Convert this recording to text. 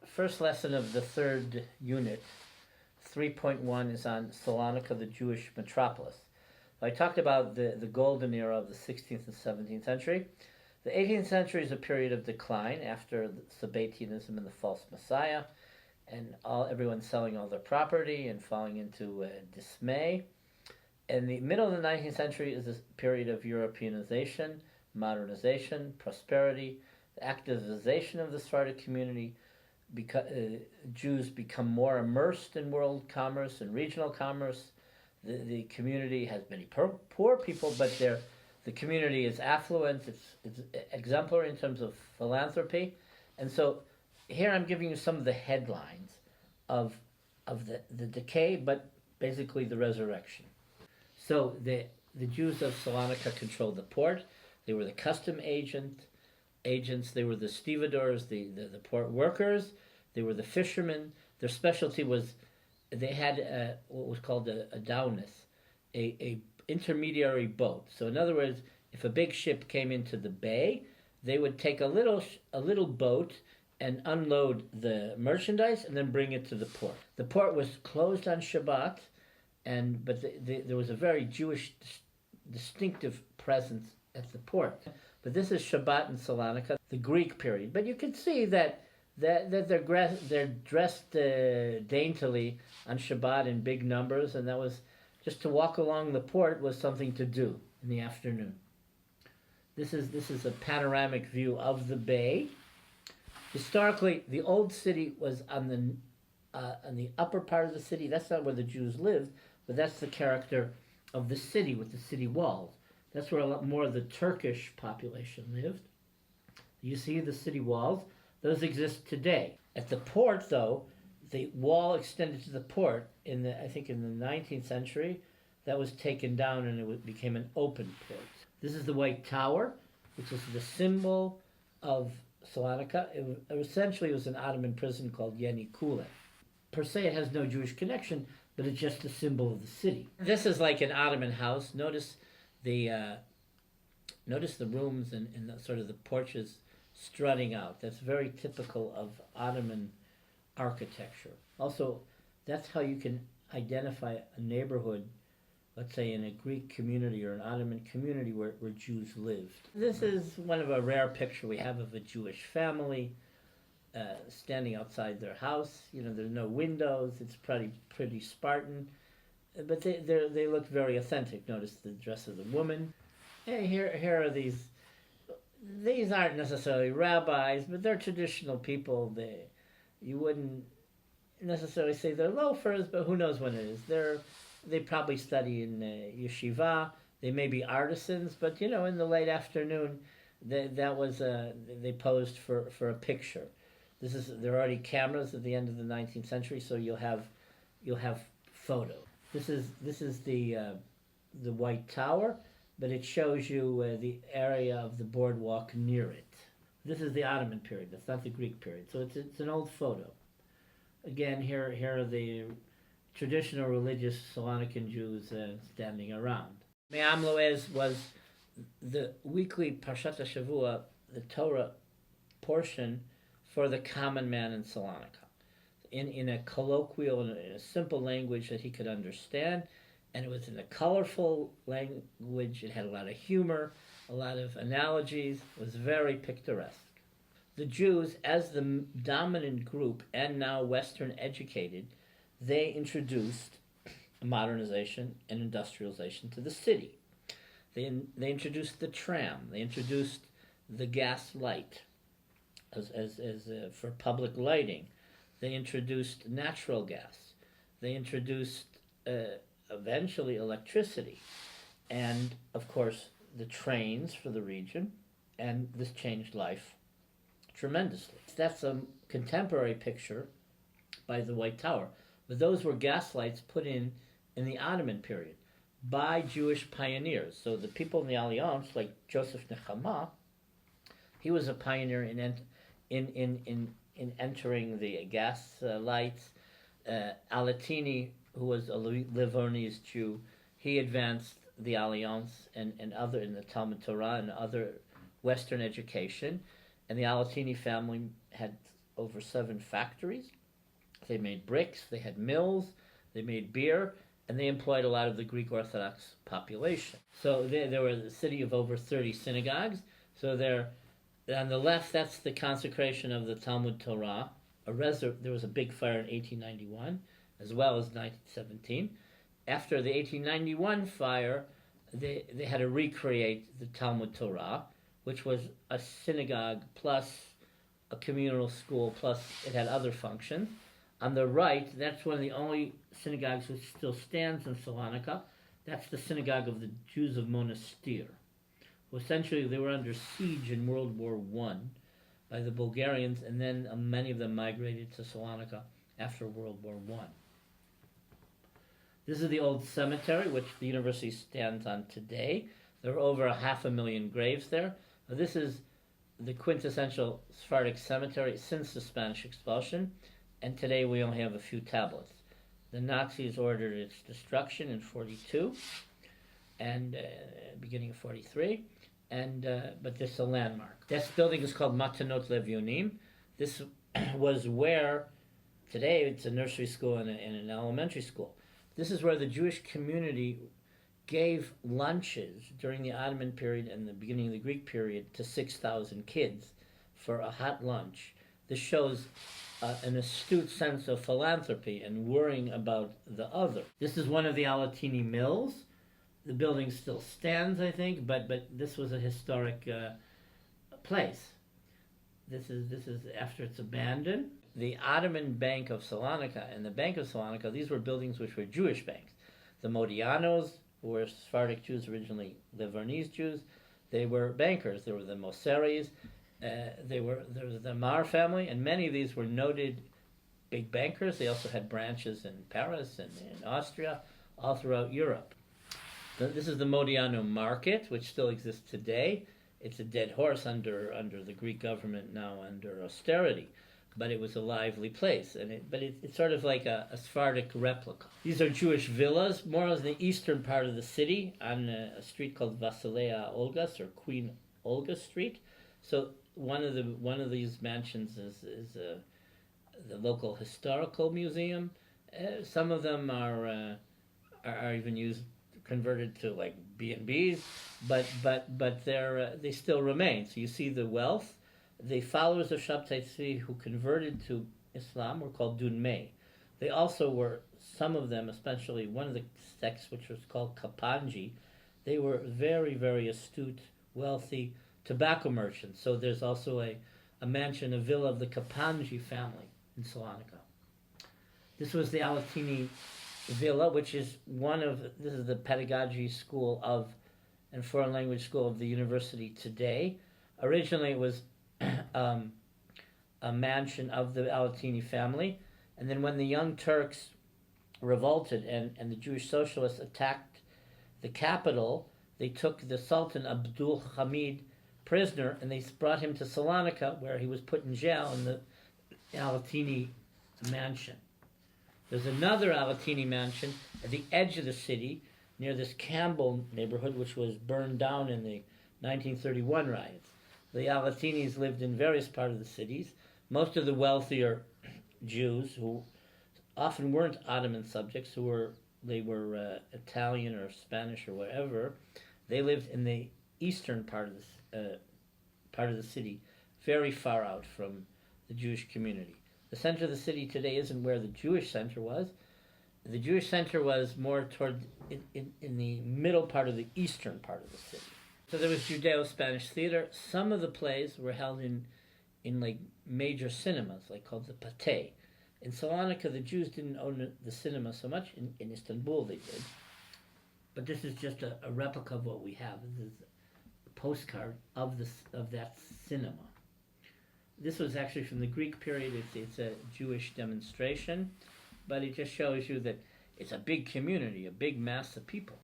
First lesson of the third unit, 3.1, is on Salonika, the Jewish metropolis. I talked about the golden era of the 16th and 17th century. The 18th century is a period of decline after Sabbatianism and the false messiah, and everyone selling all their property and falling into dismay. In the middle of the 19th century is a period of Europeanization, modernization, prosperity, the activization of the Sephardic community. Jews become more immersed in world commerce and regional commerce. The community has many poor people, but the community is affluent. It's exemplary in terms of philanthropy, and so here I'm giving you some of the headlines of the decay, but basically the resurrection. So the Jews of Salonika controlled the port. They were the custom agents. They were the stevedores, the port workers. They were the fishermen. Their specialty was they had what was called a downis, a intermediary boat. So in other words, if a big ship came into the bay, they would take a little boat and unload the merchandise and then bring it to the port. The port was closed on Shabbat, but there was a very Jewish distinctive presence at the port. But this is Shabbat in Salonika, the Greek period. But you can see that they're dressed daintily on Shabbat in big numbers, and that was just to walk along the port was something to do in the afternoon. This is a panoramic view of the bay. Historically, the old city was on the upper part of the city. That's not where the Jews lived, but that's the character of the city with the city walls. That's where a lot more of the Turkish population lived. You see the city walls. Those exist today. At the port, though, the wall extended to the port I think in the 19th century. That was taken down and it became an open port. This is the White Tower, which is the symbol of Salonika. Essentially, it was an Ottoman prison called Yeni Kule. Per se, it has no Jewish connection, but it's just a symbol of the city. This is like an Ottoman house. Notice the rooms and the, sort of the porches strutting out. That's very typical of Ottoman architecture. Also, that's how you can identify a neighborhood, let's say in a Greek community or an Ottoman community where Jews lived. This is one of a rare picture we have of a Jewish family standing outside their house. There's no windows. It's pretty Spartan, but they look very authentic. Notice the dress of the woman. Hey, here are these. These aren't necessarily rabbis, but they're traditional people. You wouldn't necessarily say they're loafers, but who knows when it is. They probably study in yeshiva. They may be artisans, but in the late afternoon, they posed for a picture. There are already cameras at the end of the 19th century, so you'll have photos. This is the White Tower, but it shows you the area of the boardwalk near it. This is the Ottoman period. That's not the Greek period. So it's an old photo. Again, here are the traditional religious Salonican Jews standing around. Me'am Loez was the weekly Parshat HaShavua, the Torah portion for the common man in Salonika, in a colloquial, in a simple language that he could understand. And it was in a colorful language. It had a lot of humor, a lot of analogies. It was very picturesque. The Jews, as the dominant group and now Western educated, they introduced modernization and industrialization to the city. They introduced the tram. They introduced the gas light as for public lighting. They introduced natural gas. They introduced eventually electricity, and of course the trains for the region, and this changed life tremendously. That's a contemporary picture by the White Tower, but those were gas lights put in the Ottoman period by Jewish pioneers. So the people in the Alliance, like Joseph Nechama, he was a pioneer in entering the gas lights. Alatini, who was a Livornese Jew, he advanced the Alliance and other in the Talmud Torah and other Western education, and the Alatini family had over 7 factories. They made bricks, they had mills, they made beer, and they employed a lot of the Greek Orthodox population. So there was a city of over 30 synagogues. So there, on the left, that's the consecration of the Talmud Torah. There was a big fire in 1891, as well as 1917. After the 1891 fire, they had to recreate the Talmud Torah, which was a synagogue plus a communal school, plus it had other functions. On the right, that's one of the only synagogues which still stands in Salonika. That's the synagogue of the Jews of Monastir. Well, essentially, they were under siege in World War I by the Bulgarians, and then many of them migrated to Salonika after World War I. This is the old cemetery, which the university stands on today. There are over 500,000 graves there. Now, this is the quintessential Sephardic cemetery since the Spanish expulsion, and today we only have a few tablets. The Nazis ordered its destruction in 1942, and beginning of 1943, but this is a landmark. This building is called Matanot Levionim. This was where, today it's a nursery school and an elementary school. This is where the Jewish community gave lunches during the Ottoman period and the beginning of the Greek period to 6,000 kids for a hot lunch. This shows an astute sense of philanthropy and worrying about the other. This is one of the Alatini mills. The building still stands, I think, but this was a historic place. This is after it's abandoned. The Ottoman Bank of Salonika and the Bank of Salonika, these were buildings which were Jewish banks. The Modianos, who were Sephardic Jews, originally Livornese Jews, they were bankers. There were the Moseris, there was the Mar family, and many of these were noted big bankers. They also had branches in Paris and in Austria, all throughout Europe. This is the Modiano Market, which still exists today. It's a dead horse under the Greek government now under austerity, but it was a lively place, it's sort of like a Sephardic replica. These are Jewish villas, more in the eastern part of the city, on a street called Vasilea Olgas, or Queen Olga Street. So one of these mansions is the local historical museum. Some of them are even converted to like B&Bs, but they still remain. So you see the wealth. The followers of Shabtai Tzvi who converted to Islam were called Dunmei. They also were, some of them, especially one of the sects which was called Kapanji, they were very, very astute, wealthy tobacco merchants. So there's also a mansion, a villa of the Kapanji family in Salonika. This was the Alatini villa, which is this is the pedagogy school and foreign language school of the university today. Originally it was a mansion of the Alatini family, and then when the Young Turks revolted and the Jewish socialists attacked the capital, they took the Sultan Abdul Hamid prisoner and they brought him to Salonika, where he was put in jail in the Alatini mansion. There's another Alatini mansion at the edge of the city near this Campbell neighborhood, which was burned down in the 1931 riots. The Alatinis lived in various parts of the cities. Most of the wealthier Jews, who often weren't Ottoman subjects, they were Italian or Spanish or whatever, they lived in the eastern part of the city, very far out from the Jewish community. The center of the city today isn't where the Jewish center was. The Jewish center was more toward in the middle part of the eastern part of the city. So there was Judeo-Spanish theater. Some of the plays were held in like major cinemas, like called the Patay. In Salonika, the Jews didn't own the cinema so much. In Istanbul, they did. But this is just a replica of what we have. This is a postcard of that cinema. This was actually from the Greek period. It's a Jewish demonstration, but it just shows you that it's a big community, a big mass of people.